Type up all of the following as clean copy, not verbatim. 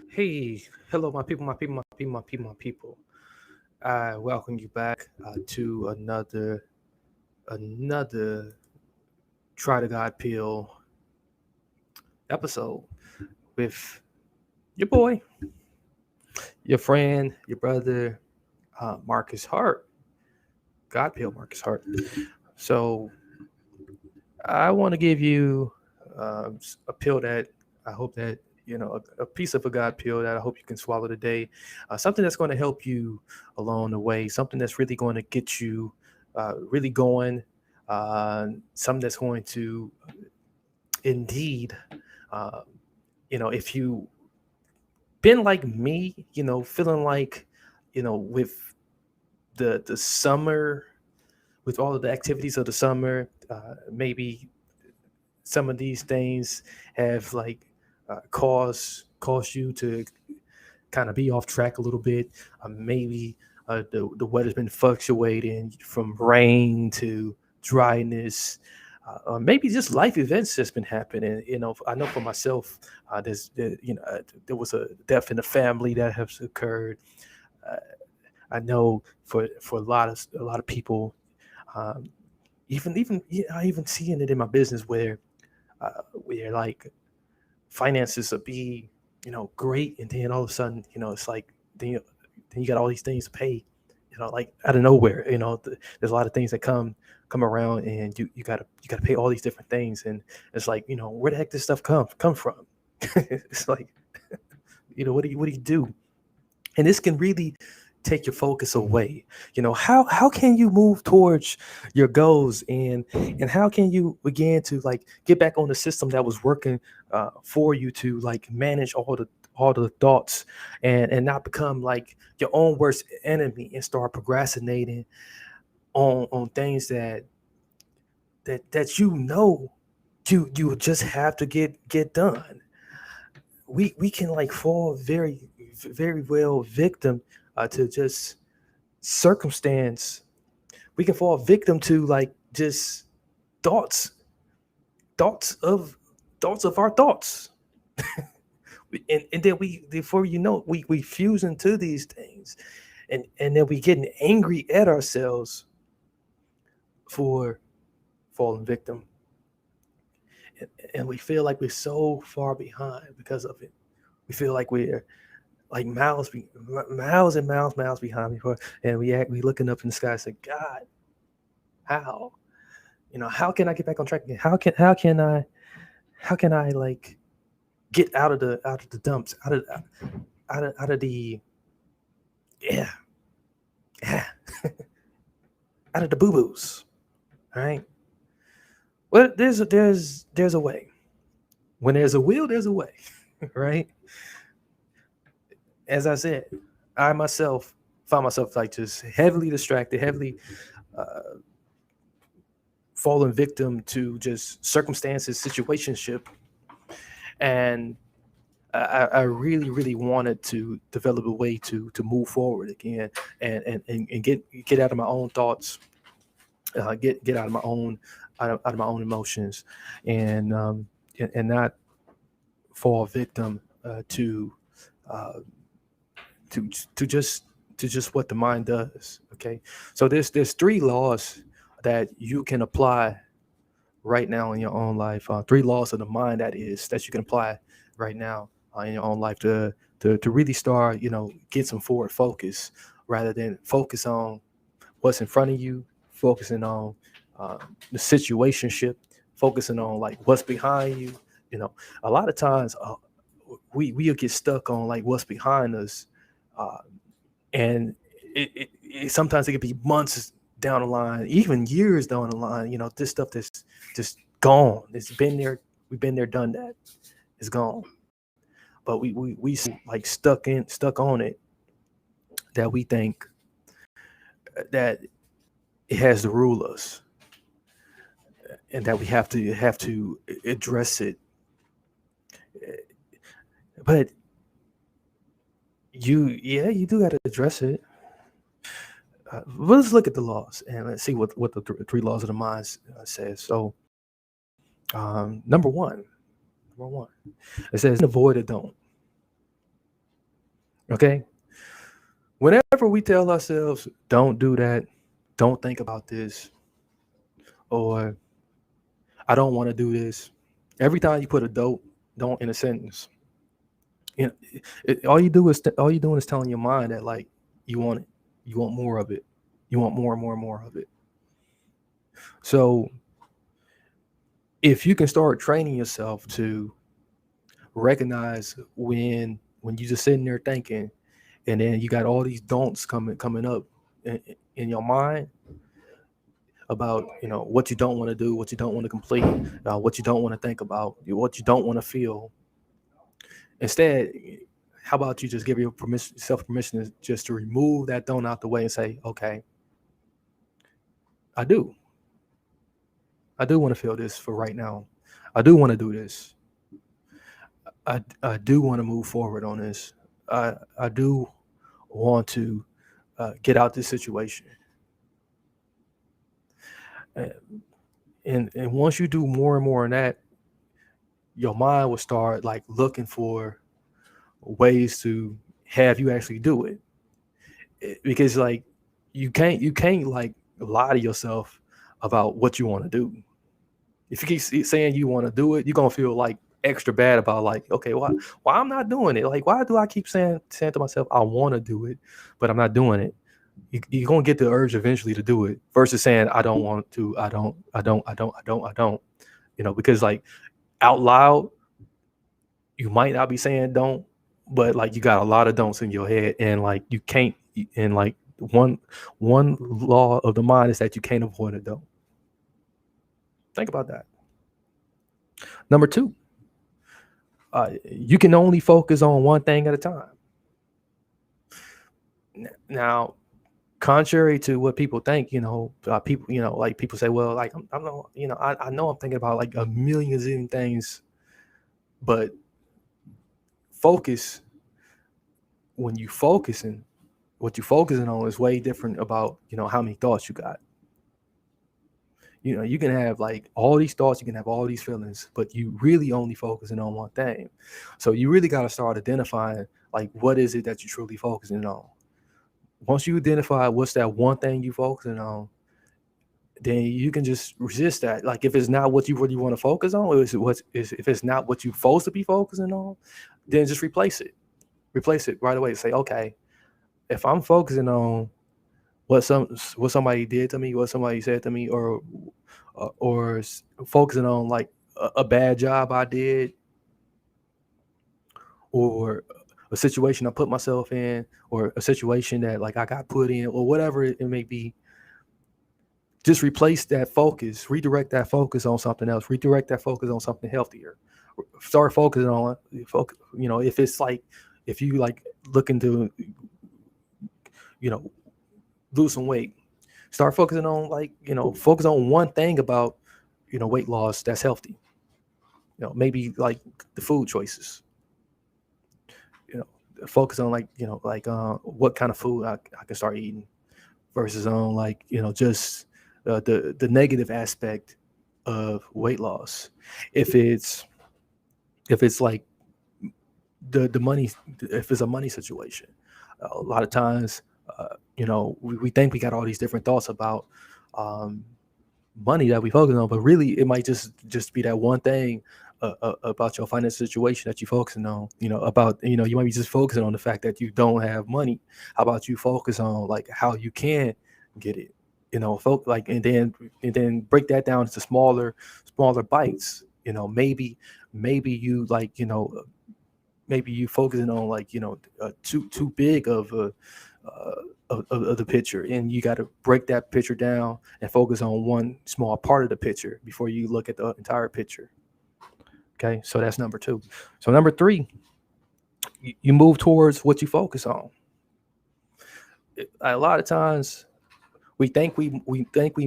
Hey, hello, my people, my people, my people, my people, my people. I welcome you back to another Try to God Pill episode with your boy, your friend, your brother, Marcus Hart, God Pill Marcus Hart. So I want to give you a pill that I hope that a piece of a God pill that I hope you can swallow today. Something that's going to help you along the way. Something that's really going to get you really going. Something that's going to indeed, uh, if you been like me, feeling like, with the summer, with all of the activities of the summer, maybe some of these things have like caused you to kind of be off track a little bit. Maybe the weather's been fluctuating from rain to dryness. Or maybe just life events that's been happening. I know for myself, there was a death in the family that has occurred. Uh, I know for a lot of people, um, even yeah, I even seeing it in my business where like finances will be great, and then all of a sudden it's like then you got all these things to pay, like out of nowhere. There's a lot of things that come around, and you gotta pay all these different things, and it's like, where the heck this stuff come from? It's like, what do you do? And this can really take your focus away. How can you move towards your goals, and how can you begin to like get back on the system that was working for you to like manage all the thoughts, and not become like your own worst enemy and start procrastinating on things that you just have to get done. We can like fall very well victim to just circumstance. We can fall victim to like just thoughts thoughts of thoughts of our thoughts. And then we, before you know it, we fuse into these things, and then we getting angry at ourselves for falling victim, and we feel like we're so far behind because of it. We feel like we're like miles and miles behind before, and we looking up in the sky and say, God, how? How can I get back on track again? How can I like get out of the dumps, out of the, yeah, yeah, out of the boo boos. All right. Well, there's a way. When there's a will, there's a way. Right. As I said, I myself found myself like just heavily distracted, heavily uh, fallen victim to just circumstances, situationship, and I really wanted to develop a way to move forward again, and get out of my own thoughts, get out of my own emotions, and and not fall victim to uh, to to just to just what the mind does. Okay, so there's three laws that you can apply right now in your own life. Three laws of the mind, that you can apply right now in your own life to really start, get some forward focus, rather than focus on what's in front of you, focusing on uh, the situationship, focusing on like what's behind you. You know, a lot of times we'll get stuck on like what's behind us, uh, and sometimes it could be months down the line, even years down the line. This stuff that's just gone. It's been there. We've been there, done that. It's gone. But we like stuck on it, that we think that it has to rule us, and that we have to address it. But you do got to address it. Well, let's look at the laws, and let's see what the three laws of the mind says. So, number one, it says avoid or don't. Okay. Whenever we tell ourselves, don't do that, don't think about this, or I don't want to do this, every time you put a don't in a sentence, you know, all you doing is telling your mind that like you want it, you want more of it, you want more and more and more of it. So if you can start training yourself to recognize when you just sitting there thinking, and then you got all these don'ts coming up in your mind about what you don't want to do, what you don't want to complete, what you don't want to think about, what you don't want to feel. Instead, how about you just give yourself permission just to remove that don't out the way and say, okay, I do. I do want to feel this for right now. I do want to do this. I do want to move forward on this. I do want to get out this situation. And once you do more and more in that, your mind will start like looking for ways to have you actually do it. Because like you can't like lie to yourself about what you want to do. If you keep saying you want to do it, you're gonna feel like extra bad about like, okay, why I'm not doing it? Like, why do I keep saying to myself I want to do it, but I'm not doing it? You're gonna get the urge eventually to do it versus saying I don't want to, I don't. Because like out loud, you might not be saying don't, but like you got a lot of don'ts in your head, and like you can't. And like one law of the mind is that you can't avoid a don't. Think about that. Number two, you can only focus on one thing at a time. Now, contrary to what people think, people, like people say, well, like I'm not, I know I'm thinking about like a million zillion things, but focus when you focusing, what you're focusing on is way different about how many thoughts you got. You can have like all these thoughts, you can have all these feelings, but you really only focusing on one thing. So you really got to start identifying like what is it that you're truly focusing on. Once you identify what's that one thing you focusing on, then you can just resist that. Like if it's not what you really want to focus on, or if it's not what you're supposed to be focusing on, then just replace it. Replace it right away. Say, okay, if I'm focusing on what somebody did to me, what somebody said to me, or focusing on like a bad job I did, or a situation I put myself in, or a situation that like I got put in, or whatever it may be, just replace that focus, redirect that focus on something else, redirect that focus on something healthier. Start focusing on if it's like, if you like looking to lose some weight, start focusing on like focus on one thing about weight loss that's healthy. Maybe like the food choices. Focus on like what kind of food I can start eating versus on like just the negative aspect of weight loss. If it's like the money, if it's a money situation, a lot of times we think we got all these different thoughts about money that we focus on, but really it might just be that one thing about your financial situation that you're focusing on. About you might be just focusing on the fact that you don't have money. How about you focus on like how you can get it? Like and then break that down into smaller bites. Maybe you like maybe you focusing on like too big of a of the picture, and you got to break that picture down and focus on one small part of the picture before you look at the entire picture. Okay, so that's number two. So number three, you move towards what you focus on. A lot of times we think we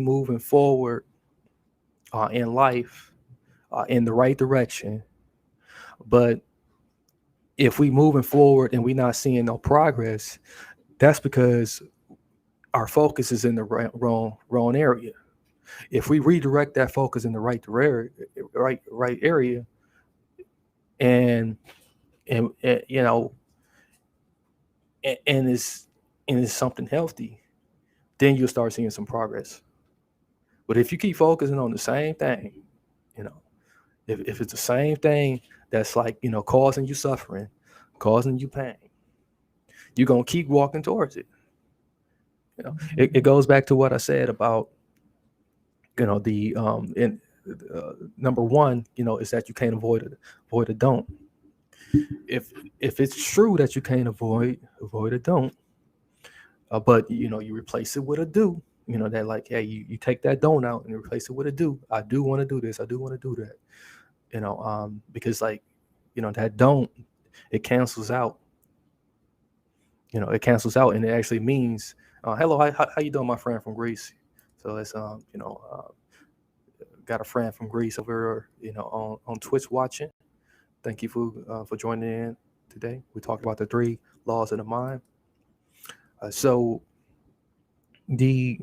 moving forward in life in the right direction, but if we moving forward and we not seeing no progress, that's because our focus is in the wrong area. If we redirect that focus in the right area, and and it's something healthy, then you'll start seeing some progress. But if you keep focusing on the same thing, you know, if it's the same thing that's like, causing you suffering, causing you pain, you're gonna keep walking towards it. It goes back to what I said about, the in number one, is that you can't avoid a don't. If it's true that you can't avoid a don't, but you replace it with a do. That like, hey, you take that don't out and replace it with a do. I do want to do this. I do want to do that. Because like, that don't, it cancels out. It cancels out, and it actually means, hello, how you doing, my friend from Greece? So it's got a friend from Greece over, on Twitch watching. Thank you for joining in today. We talked about the 3 laws of the mind. So the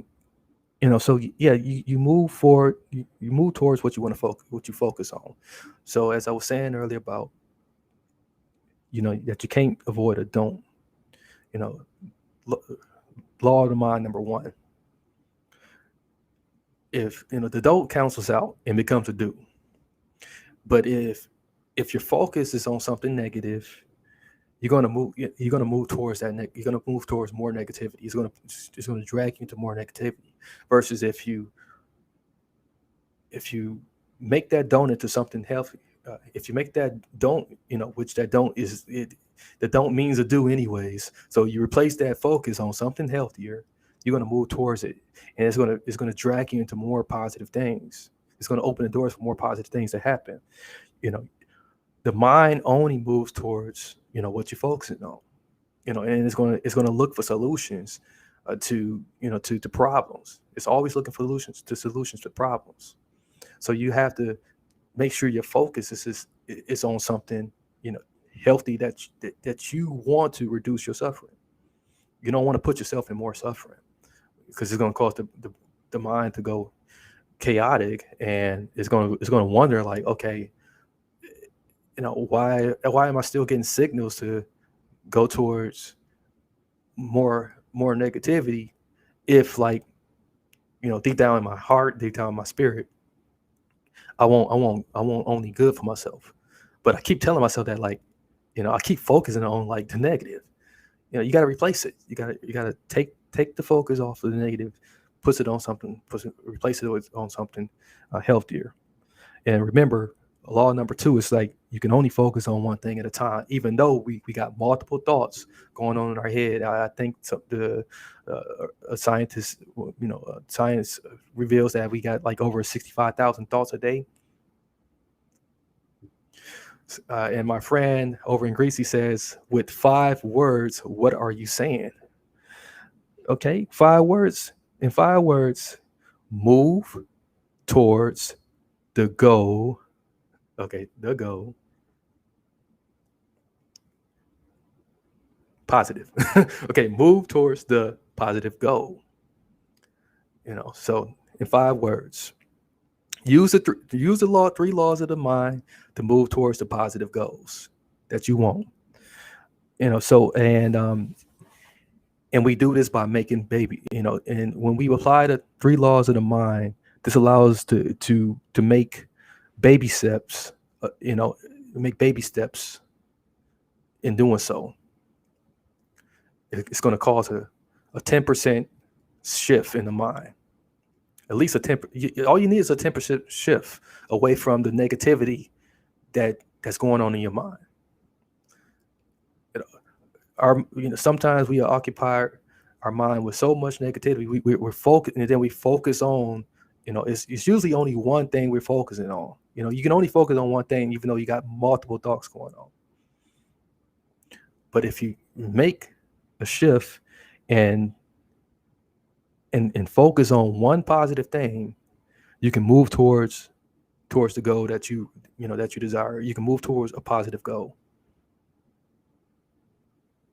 so yeah, you move forward, you move towards what you want to focus on. So as I was saying earlier about, that you can't avoid a don't, law of the mind number 1. If the don't cancels out and becomes a do. But if your focus is on something negative, you're gonna move towards that. You're gonna move towards more negativity. It's gonna drag you into more negativity. Versus if you make that don't into something healthy, if you make that don't, which that don't is it, the don't means a do anyways. So you replace that focus on something healthier, you're gonna move towards it, and it's gonna drag you into more positive things. It's gonna open the doors for more positive things to happen. The mind only moves towards what you're focusing on, and it's gonna look for solutions to problems. It's always looking for solutions to problems. So you have to make sure your focus is on something healthy that you want to reduce your suffering. You don't want to put yourself in more suffering, because it's going to cause the mind to go chaotic, and it's going to wonder like, okay, why am I still getting signals to go towards more negativity, if like, deep down in my heart, deep down in my spirit, I want only good for myself. But I keep telling myself that, like, I keep focusing on like the negative. You got to replace it. You got to take the focus off of the negative, replace it on something healthier. And remember, law number 2 is like, you can only focus on one thing at a time, even though we got multiple thoughts going on in our head. I think a scientist, science reveals that we got like over 65,000 thoughts a day. And my friend over in Greece, he says, with 5 words, what are you saying? Okay, 5 words. In 5 words, move towards the goal. Okay, the goal. Positive. Okay, move towards the positive goal. So in 5 words, use the 3 laws of the mind to move towards the positive goals that you want. So and we do this by making and when we apply the 3 laws of the mind, this allows us to make baby steps, make baby steps in doing so. It's going to cause a 10% shift in the mind. At least all you need is a 10% shift away from the negativity that's going on in your mind. Sometimes we occupy our mind with so much negativity. We're focused, and then we focus on, it's usually only one thing we're focusing on. You can only focus on one thing, even though you got multiple thoughts going on. But if you make a shift and focus on one positive thing, you can move towards the goal that you desire. You can move towards a positive goal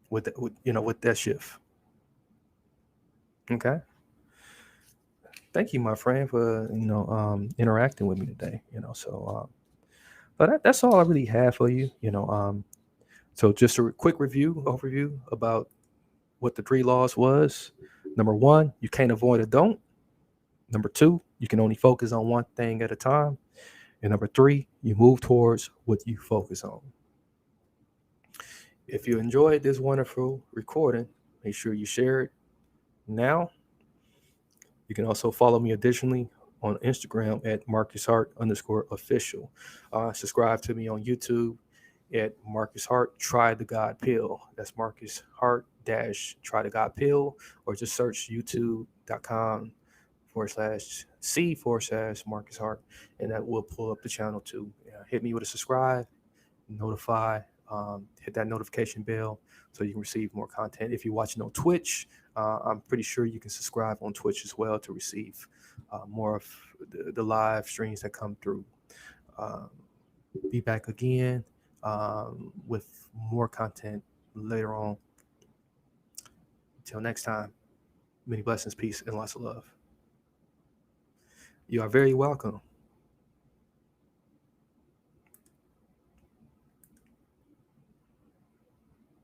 with that shift. Okay. Thank you, my friend, for interacting with me today. But that's all I really have for you. So just a quick overview about what the 3 laws was. Number 1, you can't avoid a don't. Number 2, you can only focus on one thing at a time. And number 3, you move towards what you focus on. If you enjoyed this wonderful recording, make sure you share it now. You can also follow me additionally on Instagram at MarcusHart_official. Subscribe to me on YouTube at Marcus Hart Try the God Pill. That's Marcus Hart Try the God Pill, or just search youtube.com/C/Marcus Hart, and that will pull up the channel too. Hit me with a subscribe, notify, hit that notification bell so you can receive more content. If you're watching on Twitch, I'm pretty sure you can subscribe on Twitch as well to receive more of the live streams that come through. Be back again with more content later on. Until next time, many blessings, peace, and lots of love. You are very welcome.